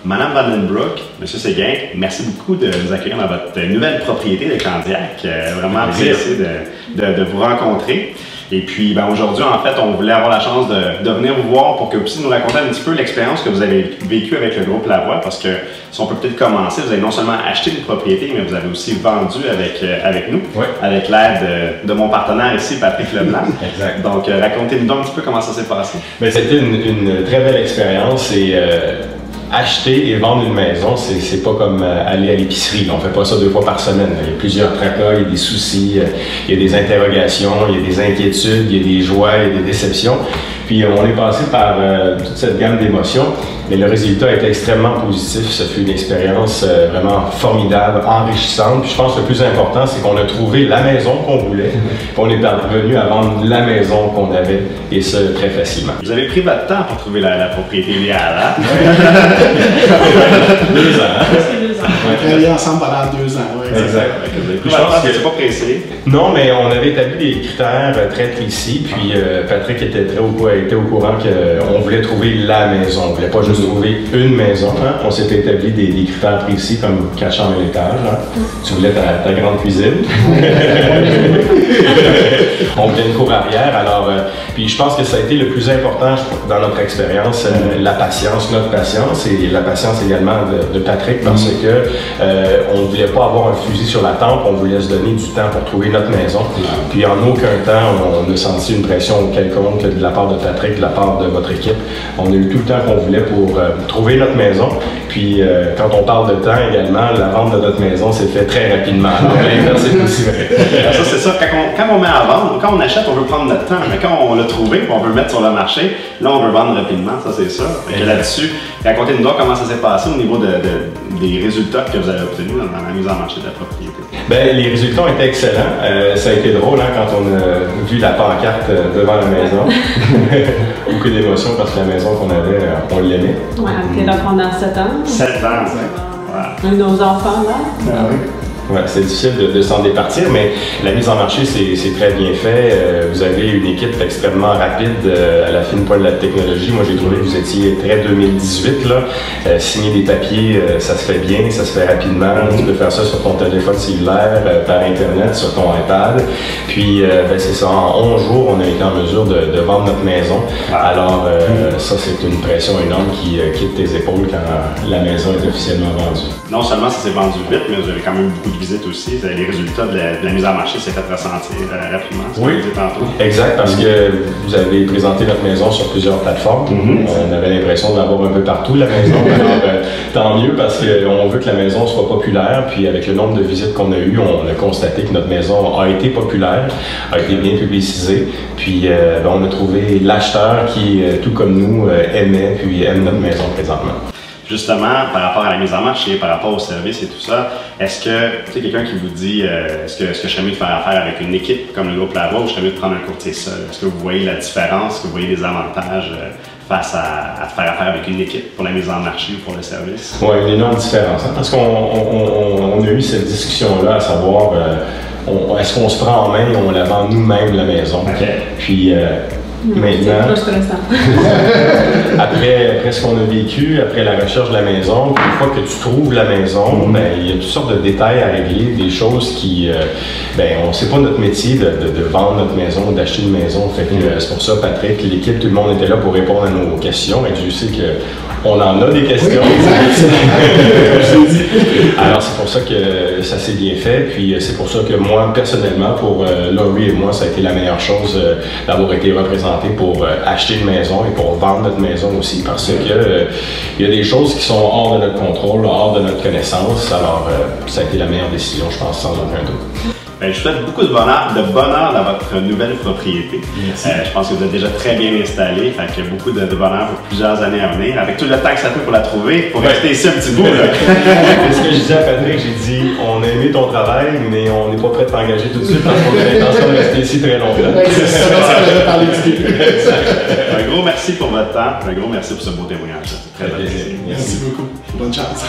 Madame Vandenbroek, Monsieur Séguin, merci beaucoup de nous accueillir dans votre nouvelle propriété de Candiac. Vraiment apprécié de vous rencontrer. Et puis aujourd'hui, en fait, on voulait avoir la chance de venir vous voir pour que vous puissiez nous raconter un petit peu l'expérience que vous avez vécue avec le groupe Lavoie, parce que si on peut peut-être commencer, vous avez non seulement acheté une propriété, mais vous avez aussi vendu avec nous, avec l'aide de mon partenaire ici, Patrick Leblanc. Exact. Donc, racontez-nous donc un petit peu comment ça s'est passé. C'était une très belle expérience et acheter et vendre une maison, c'est pas comme aller à l'épicerie. On fait pas ça 2 fois par semaine. Il y a plusieurs tracas, il y a des soucis, il y a des interrogations, il y a des inquiétudes, il y a des joies, il y a des déceptions. Puis on est passé par toute cette gamme d'émotions, mais le résultat a été extrêmement positif. Ça fut une expérience vraiment formidable, enrichissante. Puis je pense que le plus important, c'est qu'on a trouvé la maison qu'on voulait. Puis on est parvenu à vendre la maison qu'on avait, et ça très facilement. Vous avez pris votre temps pour trouver la propriété idéale, hein? 2 ans. On a travaillé ensemble pendant 2 ans. Ouais, exact. Je pense que c'est pas pressé. Non, mais on avait établi des critères très précis. Puis Patrick était était au courant qu'on voulait trouver la maison. On voulait pas juste trouver une maison. Hein? On s'était établi des critères précis comme 4 chambres à l'étage. Hein? Tu voulais ta grande cuisine. On voulait une cour arrière. Alors, puis je pense que ça a été le plus important dans notre expérience, la patience, notre patience et la patience également de Patrick, parce que on ne voulait pas avoir un fusil sur la tempe, on voulait se donner du temps pour trouver notre maison. Puis en aucun temps, on a senti une pression quelconque de la part de Patrick, de la part de votre équipe. On a eu tout le temps qu'on voulait pour trouver notre maison. Puis quand on parle de temps également, la vente de notre maison s'est fait très rapidement. Alors, c'est aussi vrai. Ça, c'est ça. Quand on met à vendre, quand on achète, on veut prendre notre temps. Mais quand on l'a trouvé, on veut le mettre sur le marché, là, on veut vendre rapidement, ça c'est ça. Là-dessus, racontez-nous donc comment ça s'est passé au niveau des résultats que vous avez obtenus dans la mise en marché de la propriété. Bien, les résultats ont été excellents. Ça a été drôle hein, quand on a vu la pancarte devant la maison. Beaucoup d'émotions parce que la maison qu'on avait, on l'aimait. Oui, elle était là pendant 7 ans. 7 ans, Un de nos enfants, là. Ah oui. Ouais, c'est difficile de s'en départir, mais la mise en marché, c'est très bien fait. Vous avez une équipe extrêmement rapide à la fine pointe de la technologie. Moi, j'ai trouvé que vous étiez très 2018. Là. Signer des papiers, ça se fait bien, ça se fait rapidement. Tu peux faire ça sur ton téléphone cellulaire, par Internet, sur ton iPad. Puis, c'est ça, en 11 jours, on a été en mesure de vendre notre maison. Alors, ça, c'est une pression énorme qui quitte tes épaules quand la maison est officiellement vendue. Non seulement ça s'est vendu vite, mais vous avez quand même beaucoup de visites aussi. Les résultats de la mise en marché s'est fait ressentir rapidement. Oui, exact, parce que vous avez présenté notre maison sur plusieurs plateformes. On avait l'impression de l'avoir un peu partout, la maison. Alors, tant mieux, parce qu'on veut que la maison soit populaire. Puis avec le nombre de visites qu'on a eues, on a constaté que notre maison a été populaire, a été bien publicisée. Puis on a trouvé l'acheteur qui, tout comme nous, aimait puis aime notre maison présentement. Justement, par rapport à la mise en marché, par rapport au service et tout ça, est-ce que, tu sais, quelqu'un qui vous dit est-ce que je serais mieux de faire affaire avec une équipe comme le groupe Lavoie ou je serais mieux de prendre un courtier seul? Est-ce que vous voyez la différence? Est-ce que vous voyez des avantages face à faire affaire avec une équipe pour la mise en marché ou pour le service? Oui, une énorme différence. Hein, parce qu'on a eu cette discussion-là à savoir est-ce qu'on se prend en main et on la vend nous-mêmes la maison? Puis maintenant, après ce qu'on a vécu, après la recherche de la maison, une fois que tu trouves la maison, ben, il y a toutes sortes de détails à régler, des choses qui, on sait pas notre métier de vendre notre maison, d'acheter une maison. Fait que c'est pour ça, Patrick, l'équipe, tout le monde était là pour répondre à nos questions. Et je sais qu'on en a des questions. Alors c'est pour ça que ça s'est bien fait. Puis c'est pour ça que moi, personnellement, pour Laurie et moi, ça a été la meilleure chose d'avoir été représenté pour acheter une maison et pour vendre notre maison aussi, parce que il y a des choses qui sont hors de notre contrôle, hors de notre connaissance. Alors ça a été la meilleure décision, je pense, sans aucun doute. Je vous souhaite beaucoup de bonheur dans votre nouvelle propriété. Je pense que vous êtes déjà très bien installé, fait que beaucoup de bonheur pour plusieurs années à venir. Avec tout le temps que ça fait pour la trouver, pour rester ici un petit bout. C'est ce que je disais à Patrick, j'ai dit, on a aimé ton travail, mais on n'est pas prêt de t'engager tout de suite parce qu'on a l'intention de rester ici très longtemps. C'est ça, j'avais parlé du début. Un gros merci pour votre temps, un gros merci pour ce beau témoignage. C'est très apprécié. Merci beaucoup. Bonne chance.